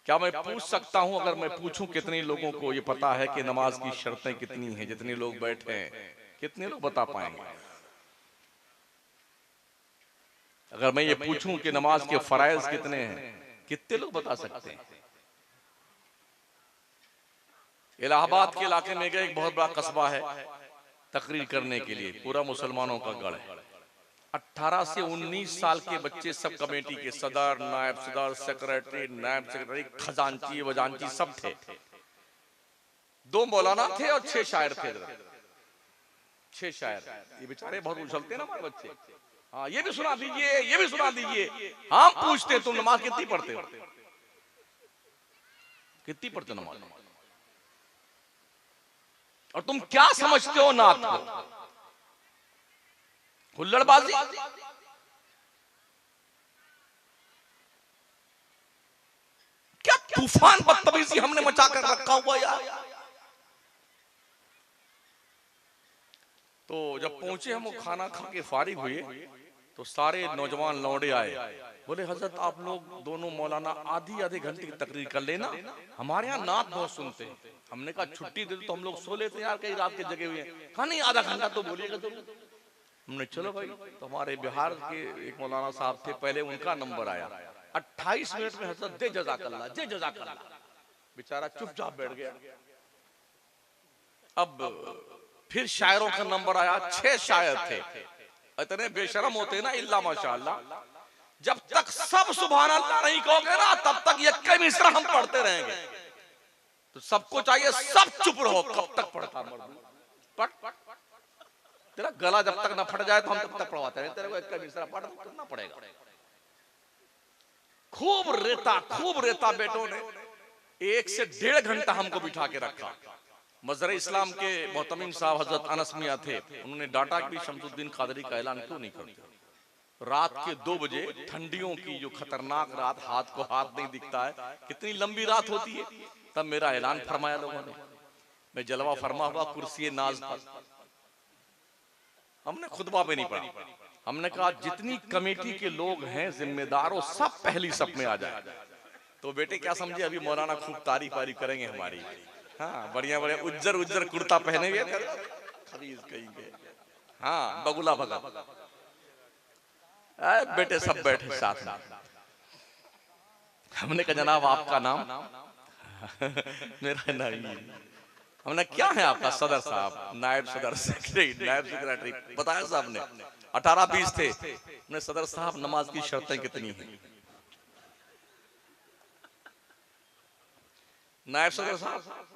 क्या मैं पूछ सकता हूं, अगर मैं पूछूं कितने लोगों को ये पता है कि नमाज की शर्तें कितनी हैं? जितने लोग बैठे हैं, कितने लोग बता पाएंगे? अगर मैं ये पूछूं कि नमाज के फराइज कितने हैं, कितने लोग बता सकते हैं? इलाहाबाद के इलाके में गए, एक बहुत बड़ा कस्बा है, तकरीर करने के लिए, पूरा मुसलमानों का गढ़ है। 18 से 19 साल के बच्चे सब कमेटी के सदर, नायब सदर, सेक्रेटरी, नायब सेक्रेटरी, खजांची वजांची सब थे। 2 मौलाना थे और 6 शायर थे। 6 शायर। ये बेचारे बहुत उछलते हैं ना हमारे बच्चे। हाँ, ये भी सुना दीजिए, ये भी सुना दीजिए। हम पूछते तुम नमाज कितनी पढ़ते हो? कितनी पढ़ते नमाज? और तुम क्या समझते हो नात को? हुल्लड़बाजी। क्या तूफान बदतमीजी हमने मचा कर रखा हुआ यार। तो जब पहुंचे हम, खाना खा के फारिग हुए, तो सारे नौजवान लौंडे आए, बोले हजरत आप लोग दोनों मौलाना आधी आधे घंटे की तकरीर कर लेना, हमारे यहाँ नात बहुत सुनते हैं। हमने कहा छुट्टी दे दो तो हम लोग सो लेते हैं यार, कई रात के जगे हुए हैं। कहा नहीं, आधा घंटा तो बोलिएगा जरूर। हमने चलो भाई। तो हमारे बिहार के एक मौलाना साहब थे, पहले उनका नंबर आया। 28 मिनट में हजरत दे जज़ाकल्लाह, दे जज़ाकल्लाह। बेचारा चुपचाप बैठ गया। अब फिर शायरों का नंबर आया, 6 शायर थे। इतने बेशरम होते हैं ना, इल्ला माशाअल्लाह। जब तक सब सुभान अल्लाह नहीं कहोगे ना, तब तक यक्के मिसरा हम पढ़ते रहेंगे। तो सबको चाहिए सब चुप रहो। कब तक पढ़ता पढ़, तेरा गला जब तक ना फट जाए तो हम तब तक पढ़वाते हैं। तेरे को यक्के मिसरा पढ़ना पड़ेगा। खूब रेता बेटों ने 1 से 1.5 घंटा हमको बिठा के रखा। मज़हर इस्लाम के मोहतमिम साहब हजरत अनस मियां थे, उन्होंने डांटा कि शमसुद्दीन कादरी का ऐलान क्यों नहीं करते? रात के 2 बजे, ठंडियों की जो खतरनाक रात, हाथ को हाथ नहीं दिखता है, कितनी लंबी रात होती है, तब मेरा ऐलान फरमाया लोगों ने। मैं जलवा फरमा हुआ कुर्सी नाज पर। हमने खुतबा पे नहीं पढ़ा। हमने कहा जितनी कमेटी के लोग हैं जिम्मेदारों, सब पहली सफ में आ जाए। तो बेटे क्या समझे, अभी मौलाना खूब तारीफ वारीफ करेंगे हमारी। हाँ, बढ़िया बढ़िया उज्जर उज्जर कुर्ता पहने हुए खरीद कहीं। हाँ, बगुला भगा। बेटे सब बैठे साथ में। हमने कहा जनाब आपका नाम? मेरा नाम। हमने क्या है आपका? सदर साहब, नायब सदर, सेक्रेटरी, नायब सेक्रेटरी बताया साहब ने। 18-20 थे। हमने सदर साहब नमाज की शर्तें कितनी हैं? नायब सदर साहब,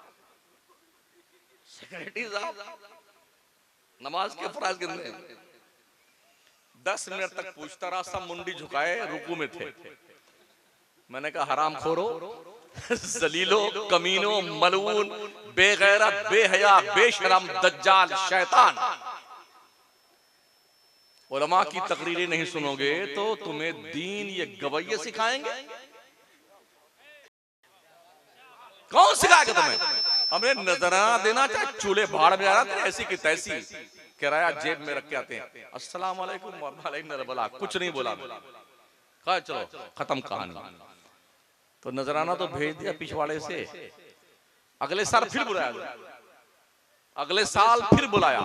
सेक्रेटरी साहब, नमाज के फराइज कितने? 10 मिनट तक पूछता रहा, सब मुंडी झुकाए रुकू में थे। मैंने कहा हराम खोरो, जलीलो, कमीनो, मलून, बेगैरत, बेहया, बेशरम, दज्जाल, शैतान, उलमा की तकरीरें नहीं सुनोगे तो तुम्हें दीन ये गवैये सिखाएंगे? कौन सिखाएगा तुम्हें? हमने नजराना देना चाहे चूल्हे भाड़ में आना, ऐसी की तैसी किराया जेब में रख के आते हैं। अस्सलाम वालेकुम, कुछ नहीं बोला। कहा चलो खत्म कहानी। तो नजराना तो भेज दिया पिछवाड़े से। अगले साल फिर बुलाया, अगले साल फिर बुलाया,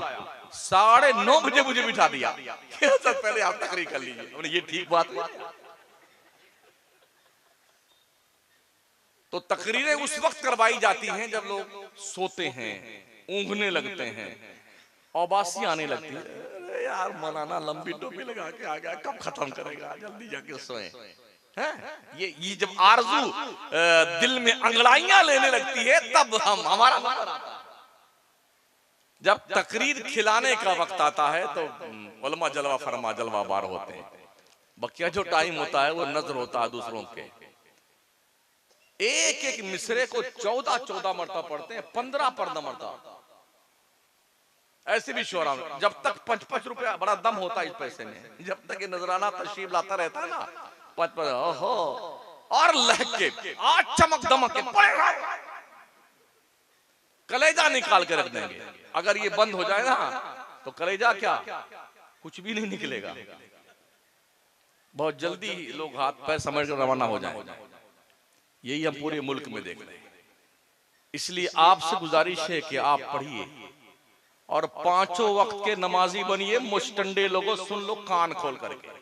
9:30 बजे मुझे बिठा दिया। पहले आप तकरीर कर लीजिए। ये ठीक बात हुआ? तो तकरीरें उस वक्त करवाई जाती हैं जब लोग सोते हैं, ऊँघने लगते हैं, औबासी आने लगती है। अरे यार मौलाना लंबी टोपी लगा के आ गया, कब खत्म करेगा, जल्दी जाके सोए। ये जब आरज़ू दिल में अंगड़ाइयां लेने लगती है तब हमारा नंबर आता है। जब तकरीर खिलाने का वक्त आता है तो उलमा जलवा फरमा जलवा बार होते हैं। बकिया जो टाइम होता है वो नजर होता है दूसरों के। एक एक मिसरे को 14-14 मरतबा पढ़ते हैं, 15 पढ़ना मरतबा। ऐसे भी शोरा में जब तक 5-5 रुपया, बड़ा दम होता है इस पैसे में। जब तक ये नजराना तशरीफ लाता रहता है ना, 5-5 ओहो, और लहके आज चमक दमक के पड़ेगा, कलेजा निकाल के रख देंगे। अगर ये बंद हो जाए ना तो कलेजा क्या कुछ भी नहीं निकलेगा। बहुत जल्दी लोग हाथ पैर समझ कर रवाना हो जाए। यही हम पूरे मुल्क में देख रहे हैं। इसलिए आपसे गुजारिश है कि आप पढ़िए और पांचों वक्त के नमाजी बनिए। मुस्टंडे लोगों सुन लो कान खोल करके।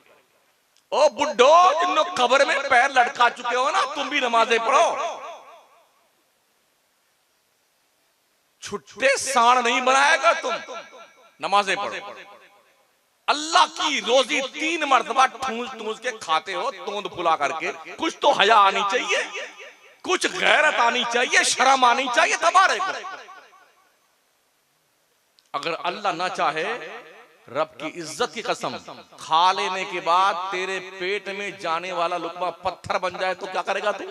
ओ बुड्ढो जिन लोग कब्र में पैर लटका चुके हो ना, तुम भी नमाजें पढ़ो। छुट्टे सांड नहीं बनाएगा तुम, नमाजें पढ़ो। अल्लाह की रोजी 3 मरतबा ठूंस ठूंस के खाते हो, तोंद फुला करके। कुछ तो हया आनी चाहिए, कुछ गैरत आनी चाहिए, शर्म आनी चाहिए तबारे को। अगर अल्लाह ना चाहे, रब की इज्जत की कसम, खा लेने के बाद तेरे पेट में जाने वाला लुकमा पत्थर बन जाए तो क्या करेगा तू?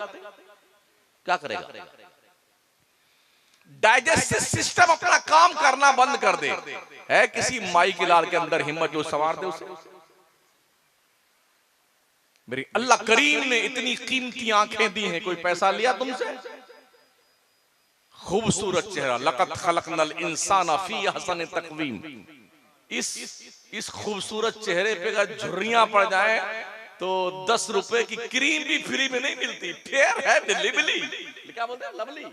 क्या करेगा? डाइजेस्टिव सिस्टम अपना काम करना बंद कर दे। है किसी माई के लाल के अंदर हिम्मत जो संवार दे उसे? मेरी अल्लाह करीम ने इतनी कीमती आंखें दी हैं, कोई पैसा लिया तुमसे? खूबसूरत चेहरा, लक़द खलक़नल इंसाना फी अहसन तक़वीम। इस खूबसूरत चेहरे पे अगर झुर्रियां पड़ जाए तो 10 रुपए की क्रीम भी फ्री में नहीं मिलती। फेयर है लिबली, क्या बोलते हैं, लवली।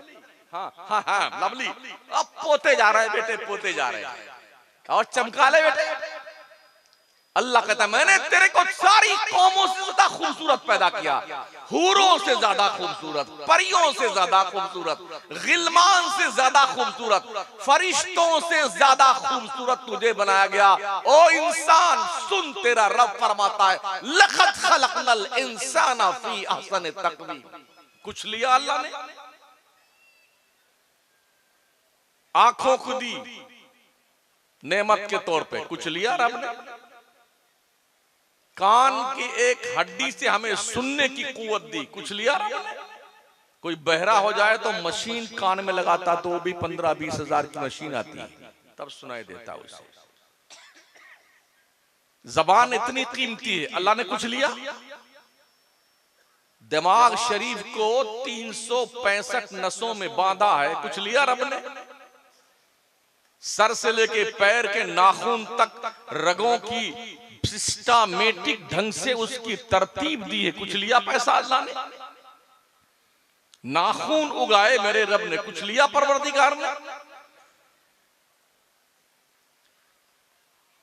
हाँ हाँ हाँ लवली। अब पोते जा रहे हैं बेटे, पोते जा रहे हैं और चमका ले बेटे। अल्लाह कहता है मैंने तेरे को सारी कौमों से ज्यादा खूबसूरत पैदा किया, हूरों से ज्यादा खूबसूरत, परियों से ज्यादा खूबसूरत, गिलमान से ज्यादा खूबसूरत, फरिश्तों से ज्यादा खूबसूरत तुझे बनाया गया। ओ इंसान सुन, तेरा रब फरमाता है लक़द खलक़नल इंसाना फी अहसन तक़वीम। कुछ लिया अल्लाह ने? आंखों को दी नेमत के तौर पे, कुछ लिया रब ने? कान की एक हड्डी से हमें सुनने की कुव्वत दी, कुछ लिया रब ने? कोई बहरा हो जाए तो मशीन कान में लगाता तो वो भी 15-20 हजार की मशीन आती है, तब सुनाई देता उसे। जबान इतनी कीमती है, अल्लाह ने कुछ लिया? दिमाग शरीफ को 365 नसों में बांधा है, कुछ लिया रब ने? सर से लेके पैर के नाखून तक रगों की सिस्टमैटिक ढंग से उसकी तरतीब दी है, कुछ लिया पैसा अल्लाह ने? नाखून उगाए मेरे रब ने, कुछ लिया परवरदिगार ने?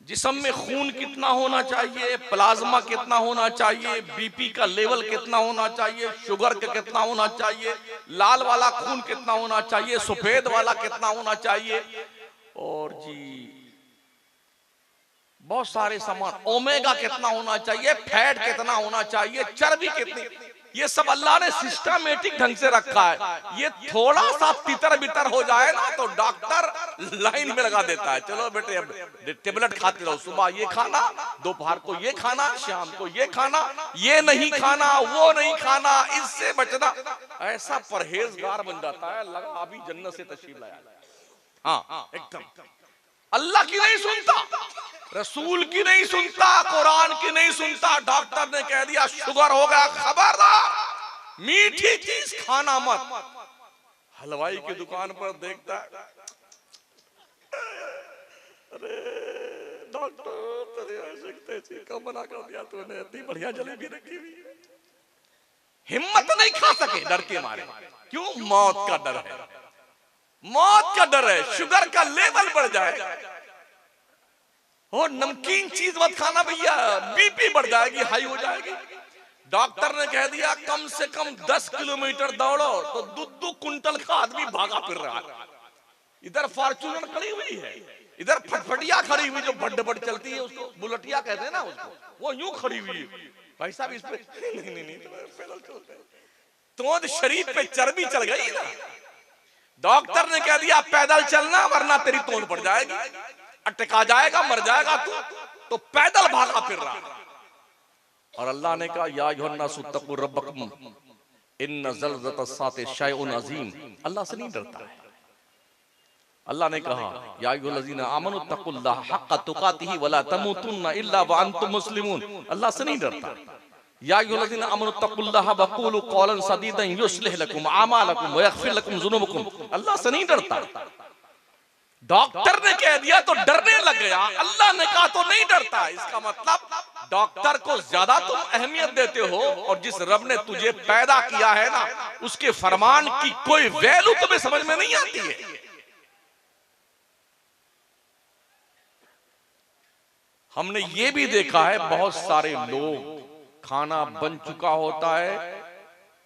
जिस्म में खून कितना होना चाहिए, प्लाज्मा कितना होना चाहिए, बीपी का लेवल कितना होना चाहिए, शुगर का कितना होना चाहिए, लाल वाला खून कितना होना चाहिए, सफेद वाला कितना होना चाहिए, और जी बहुत सारे सामान, ओमेगा कितना होना चाहिए, फैट कितना होना चाहिए, चर्बी कितनी, ये सब अल्लाह ने सिस्टमैटिक ढंग से रखा है। ये थोड़ा सा तितर बितर हो जाए ना तो डॉक्टर लाइन में लगा देता है, चलो बेटे अब टेबलेट खाते रहो, सुबह ये खाना, दोपहर को ये खाना, शाम को ये खाना, ये नहीं खाना, वो नहीं खाना, इससे बचना। ऐसा परहेजगार बन जाता है, लगा अभी जन्नत से तशरीफ लाया। हाँ एकदम। अल्लाह की नहीं सुनता, रसूल की नहीं सुनता, कुरान की नहीं सुनता। डॉक्टर ने कह दिया शुगर हो गया, खबरदार मीठी चीज खाना मत। हलवाई की दुकान पर देखता है, अरे डॉक्टर तेरे आशिक चीज का मना कर दिया तूने, इतनी बढ़िया जलेबी रखी हुई। हिम्मत नहीं खा सके डर के मारे। क्यों? मौत का डर है, मौत का डर है। शुगर का लेवल बढ़ जाए और नमकीन चीज मत खाना भैया, बीपी बढ़ जाएगी, हाई हो जाएगी। डॉक्टर ने कह दिया कम से कम 10 किलोमीटर दौड़ो, तो 2 कुंटल का आदमी भागा फिर रहा है। इधर फॉर्च्यूनर खड़ी हुई है, इधर फटफटिया खड़ी हुई जो बड़ बड़ चलती है, उसको बुलेटिया कहते हैं ना उसको, वो यूं खड़ी हुई है। भाई साहब इस पे नहीं पैदल चलते, तो शरीर पे चर्बी चल गई ना। डॉक्टर ने कह दिया पैदल चलना वरना तेरी तोड़ पड़ जाएगी, अटका जाएगा, मर जाएगा तू, तो पैदल भागा फिर रहा। और अल्लाह ने कहा या अय्युहन्नासु तक़ू रब्बकुम इन्न ज़लज़लतस्साअति शैउन अज़ीम। अल्लाह से नहीं डरता है। अल्लाह ने कहा या अय्युहल्लज़ीना आमनु तक़ुल्लाह हक़्क़ तुक़ातिही वला तमूतुन्ना इल्ला व अंतुम मुस्लिमून। अल्लाह से नहीं डरता। या अय्युहल्लज़ीना आमनु तक़ुल्लाह वक़ूलू क़ौलन सदीदन युस्लिह लकुम आमालकुम व यग़फ़िर लकुम ज़ुनूबकुम। अल्लाह से नहीं डरता। डॉक्टर ने कह दिया तो डरने लग गया, अल्लाह ने कहा तो नहीं डरता। इसका मतलब डॉक्टर को ज्यादा तुम अहमियत देते हो और जिस रब ने तुझे पैदा किया है ना, उसके फरमान की कोई वैल्यू तुम्हें समझ में नहीं आती है। हमने ये भी देखा है, बहुत सारे लोग खाना बन चुका होता है,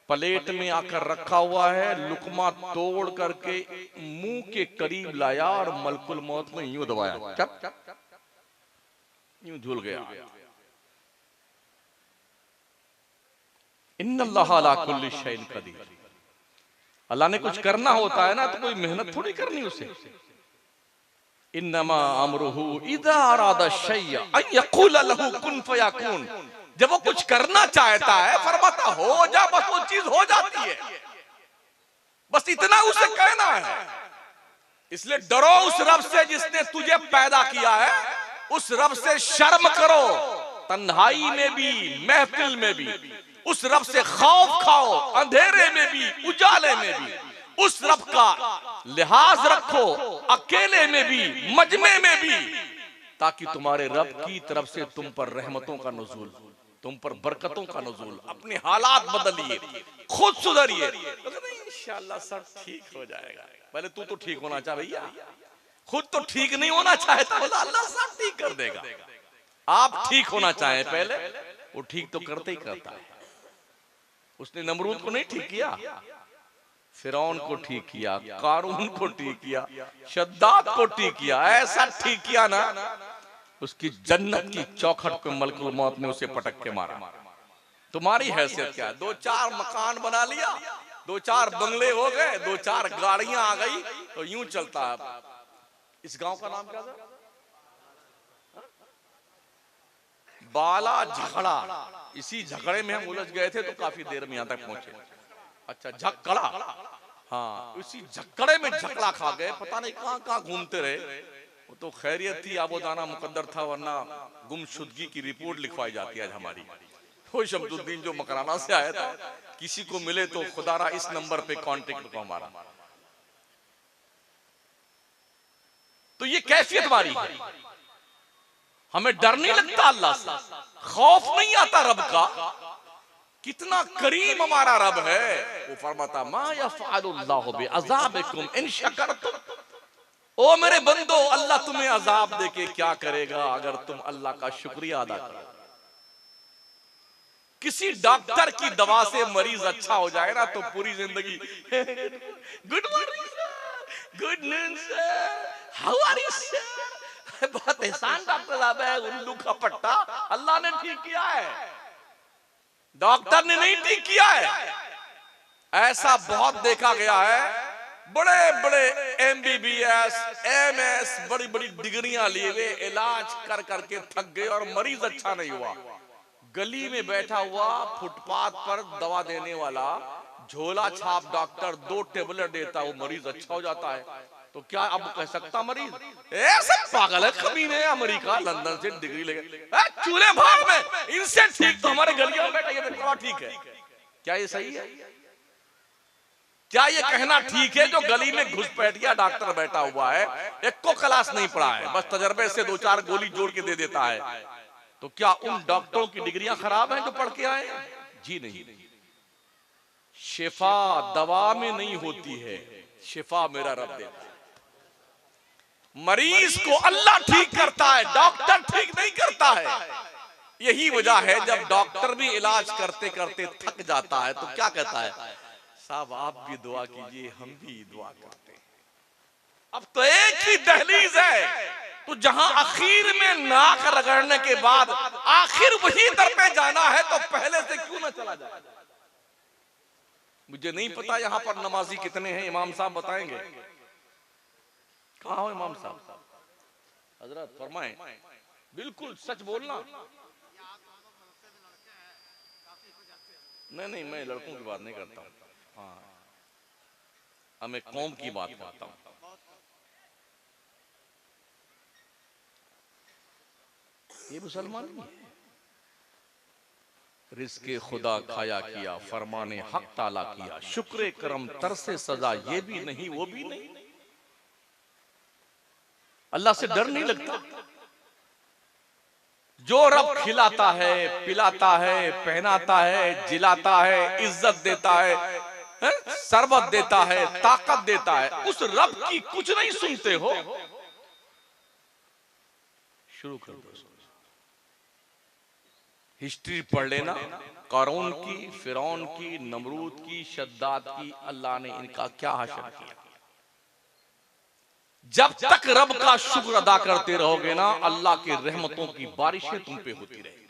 प्लेट में आकर रखा हुआ है, लुकमा तोड़ करके मुंह के करीब लाया और मलकुल मौत में यूं दबाया, चप यूं झूल गया। इन्नल्लाह अला कुल्ली शैइन कदीर। अल्लाह ने कुछ करना होता है ना तो कोई मेहनत थोड़ी करनी उसे। इन्नमा अमरुहु इज़ा अरादा शैअ अन यक़ूल लहू कुन फयकून। जब वो कुछ करना चाहता है फरमाता हो जा, बस वो चीज हो जाती है, बस इतना उसे कहना है। इसलिए डरो उस रब से जिसने तुझे पैदा किया है, उस रब से शर्म करो, तन्हाई में भी महफिल में भी उस रब से खौफ खाओ, अंधेरे में भी उजाले में भी उस रब का लिहाज रखो, अकेले में भी मजमे में भी, ताकि तुम्हारे रब की तरफ से तुम पर रहमतों का नुज़ूल, तुम पर बरकतों का नुज़ूल। अपने हालात बदलिए, खुद सुधरिए, इंशाअल्लाह सब ठीक हो जाएगा। पहले तू तो ठीक होना चाह भैया, खुद तो ठीक नहीं होना चाहता, बोला अल्लाह सब ठीक कर देगा। आप ठीक होना चाहें पहले, वो ठीक तो करते ही करता है। उसने नमरूद को नहीं ठीक किया, फिरौन को ठीक किया, कारून को ठीक किया, शद्दाद को ठीक किया, ऐसा ठीक किया ना उसकी जन्नत की चौखट पे मलकुल मौत ने उसे पटक के मारा। तुम्हारी हैसियत क्या है? दो चार मकान बना लिया, दो चार बंगले हो गए, दो चार गाड़ियां आ गई तो यूं चलता है। इस गांव का नाम क्या था? बाला झगड़ा। इसी झगड़े में हम उलझ गए थे तो काफी देर में यहां तक पहुंचे। अच्छा, झगड़ा, हाँ, उसी झगड़े में झगड़ा खा गए, पता नहीं कहां कहां घूमते रहे। वो तो खैरियत थी, आबोदाना मुकद्दर था, वरना गुमशुदगी की रिपोर्ट लिखवाई जाती है आज हमारी। वो शमसुद्दीन जो मकराना से आया था, किसी को मिले तो खुदारा इस नंबर पे कांटेक्ट को हमारा। तो ये कैफियत हमारी है। हमें डर नहीं लगता अल्लाह से, खौफ नहीं आता रब का। कितना करीम हमारा रब है। वो फरमाता मा यफ़अलुल्लाहु बिअज़ाबिकुम इन शकरतुम। ओ मेरे बंदो, अल्लाह तुम्हें अजाब देके क्या करेगा अगर तुम अल्लाह का शुक्रिया अदा करो। किसी डॉक्टर की दवा से मरीज अच्छा हो जाए ना तो पूरी जिंदगी good morning sir, good noon sir, how are you sir, बहुत एहसान डॉक्टर साहब है, उल्लू का पट्टा अल्लाह ने ठीक किया है, डॉक्टर ने नहीं ठीक किया है। ऐसा बहुत देखा गया है, बड़े बड़े MBBS MS बड़ी बड़ी डिग्रियां लिए हुए इलाज कर करके थक गए और मरीज अच्छा नहीं हुआ। गली में बैठा हुआ फुटपाथ पर दवा देने वाला झोला छाप डॉक्टर 2 टेबलेट देता, वो मरीज अच्छा हो जाता है। तो क्या अब कह सकता मरीज ऐसे पागल है, कमीने, अमेरिका लंदन से डिग्री लेके चूल्हे भाग में, इनसे ठीक तो हमारे गलियों में बैठा ये थोड़ा ठीक है। क्या ये सही है? क्या ये कहना ठीक है जो गली में घुसपैठिया डॉक्टर बैठा हुआ है, एक को क्लास नहीं पढ़ा है, बस तजर्बे से 2-4 गोली जोड़ के दे देता है, तो क्या उन डॉक्टरों की डिग्रियां खराब हैं जो पढ़ के आए? जी नहीं। शिफा दवा में नहीं होती है, शिफा मेरा रब देता है। मरीज को अल्लाह ठीक करता है, डॉक्टर ठीक नहीं करता है। यही वजह है जब डॉक्टर भी इलाज करते करते थक जाता है तो क्या कहता है, साहब आप भी दुआ कीजिए, हम भी दुआ करते हैं। अब तो एक ही दहलीज है, तो जहां आखिर में नाक रगड़ने के बाद आखिर वही दर पे जाना है तो पहले से क्यों ना चला जाए। मुझे नहीं पता यहां पर नमाजी कितने हैं, इमाम साहब बताएंगे। कहाँ हो इमाम साहब? हजरत फरमाएं, बिल्कुल सच बोलना। नहीं, मैं लड़कों की बात नहीं करता हूँ, हाँ, मैं कौम की बात करता हूँ। ये मुसलमान नहीं है। रिज़्क़े खुदा खाया किया, फरमाने हक ताला किया, शुक्र करम तरसे सजा, ये भी नहीं वो भी नहीं। अल्लाह से डर नहीं लगता। जो रब खिलाता है, पिलाता है, पहनाता है, जिलाता है, इज्जत देता है, शरबत देता है, ताकत देता है, उस रब की कुछ नहीं सुनते हो। शुरू कर दो, हिस्ट्री पढ़ लेना, क़ारून की, फिरौन की, नमरूद की, शद्दाद की, अल्लाह ने इनका क्या हशर किया। जब तक रब का शुक्र अदा करते रहोगे ना, अल्लाह की रहमतों की बारिशें तुम पे होती रहेगी।